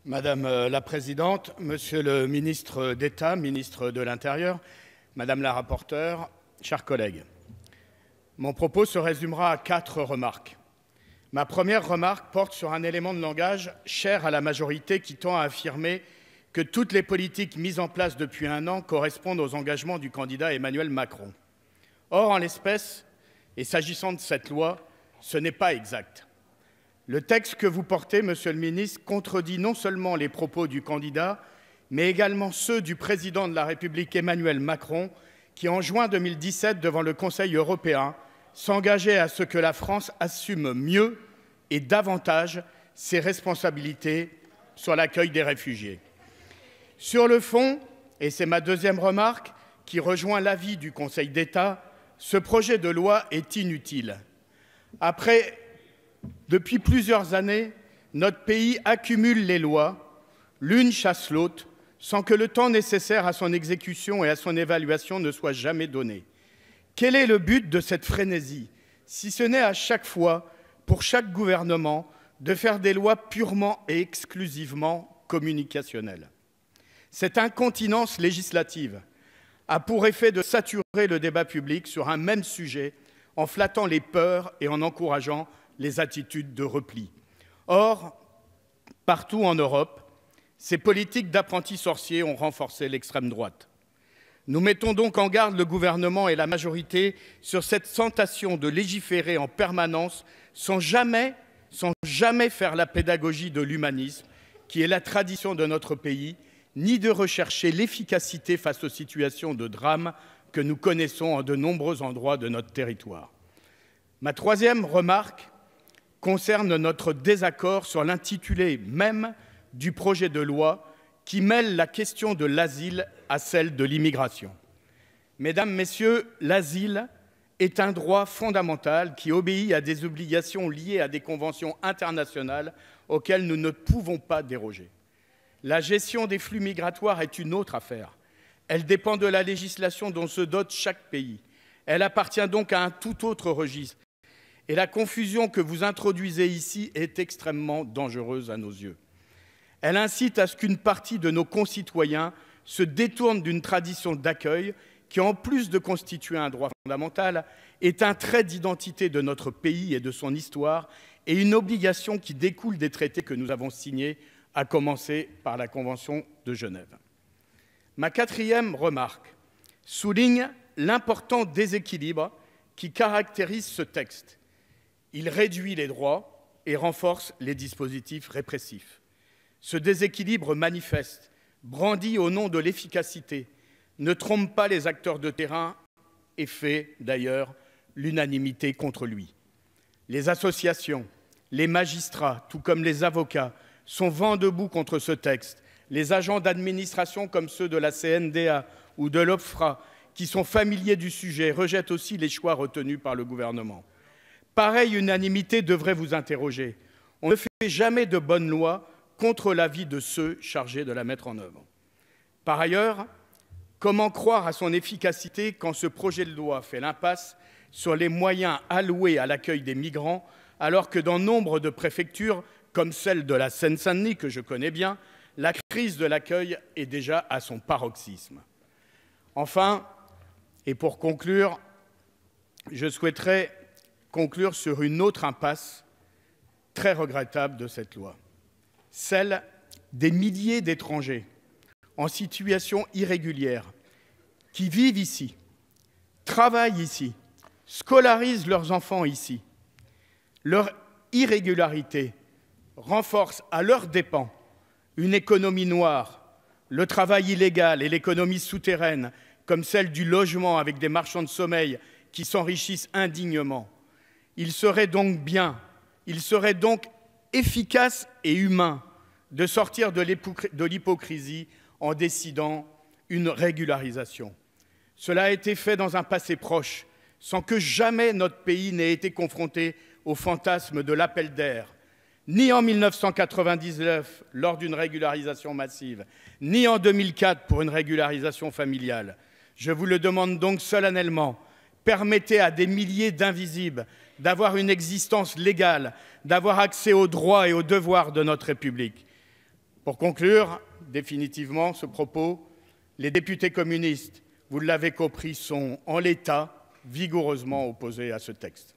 Madame la Présidente, Monsieur le ministre d'État, ministre de l'Intérieur, Madame la rapporteure, chers collègues, mon propos se résumera à 4 remarques. Ma première remarque porte sur un élément de langage cher à la majorité qui tend à affirmer que toutes les politiques mises en place depuis un an correspondent aux engagements du candidat Emmanuel Macron. Or, en l'espèce, et s'agissant de cette loi, ce n'est pas exact. Le texte que vous portez, Monsieur le ministre, contredit non seulement les propos du candidat, mais également ceux du président de la République Emmanuel Macron, qui, en juin 2017, devant le Conseil européen, s'engageait à ce que la France assume mieux et davantage ses responsabilités sur l'accueil des réfugiés. Sur le fond, et c'est ma deuxième remarque, qui rejoint l'avis du Conseil d'État, ce projet de loi est inutile. Depuis plusieurs années, notre pays accumule les lois, l'une chasse l'autre, sans que le temps nécessaire à son exécution et à son évaluation ne soit jamais donné. Quel est le but de cette frénésie, si ce n'est à chaque fois, pour chaque gouvernement, de faire des lois purement et exclusivement communicationnelles? Cette incontinence législative a pour effet de saturer le débat public sur un même sujet en flattant les peurs et en encourageant les attitudes de repli. Or, partout en Europe, ces politiques d'apprentis sorciers ont renforcé l'extrême droite. Nous mettons donc en garde le gouvernement et la majorité sur cette tentation de légiférer en permanence sans jamais faire la pédagogie de l'humanisme, qui est la tradition de notre pays, ni de rechercher l'efficacité face aux situations de drame que nous connaissons en de nombreux endroits de notre territoire. Ma troisième remarque concerne notre désaccord sur l'intitulé même du projet de loi qui mêle la question de l'asile à celle de l'immigration. Mesdames, Messieurs, l'asile est un droit fondamental qui obéit à des obligations liées à des conventions internationales auxquelles nous ne pouvons pas déroger. La gestion des flux migratoires est une autre affaire. Elle dépend de la législation dont se dote chaque pays. Elle appartient donc à un tout autre registre. Et la confusion que vous introduisez ici est extrêmement dangereuse à nos yeux. Elle incite à ce qu'une partie de nos concitoyens se détourne d'une tradition d'accueil qui, en plus de constituer un droit fondamental, est un trait d'identité de notre pays et de son histoire et une obligation qui découle des traités que nous avons signés, à commencer par la Convention de Genève. Ma quatrième remarque souligne l'important déséquilibre qui caractérise ce texte. Il réduit les droits et renforce les dispositifs répressifs. Ce déséquilibre manifeste, brandi au nom de l'efficacité, ne trompe pas les acteurs de terrain et fait d'ailleurs l'unanimité contre lui. Les associations, les magistrats, tout comme les avocats, sont vent debout contre ce texte. Les agents d'administration comme ceux de la CNDA ou de l'OFPRA, qui sont familiers du sujet, rejettent aussi les choix retenus par le gouvernement. Pareille unanimité devrait vous interroger. On ne fait jamais de bonne loi contre l'avis de ceux chargés de la mettre en œuvre. Par ailleurs, comment croire à son efficacité quand ce projet de loi fait l'impasse sur les moyens alloués à l'accueil des migrants, alors que dans nombre de préfectures, comme celle de la Seine-Saint-Denis, que je connais bien, la crise de l'accueil est déjà à son paroxysme. Enfin, et pour conclure, je souhaiterais conclure sur une autre impasse très regrettable de cette loi, celle des milliers d'étrangers en situation irrégulière qui vivent ici, travaillent ici, scolarisent leurs enfants ici. Leur irrégularité renforce à leurs dépens une économie noire, le travail illégal et l'économie souterraine, comme celle du logement avec des marchands de sommeil qui s'enrichissent indignement. Il serait donc efficace et humain de sortir de l'hypocrisie en décidant une régularisation. Cela a été fait dans un passé proche, sans que jamais notre pays n'ait été confronté au fantasme de l'appel d'air, ni en 1999 lors d'une régularisation massive, ni en 2004 pour une régularisation familiale. Je vous le demande donc solennellement, permettez à des milliers d'invisibles d'avoir une existence légale, d'avoir accès aux droits et aux devoirs de notre République. Pour conclure définitivement ce propos, les députés communistes, vous l'avez compris, sont en l'état vigoureusement opposés à ce texte.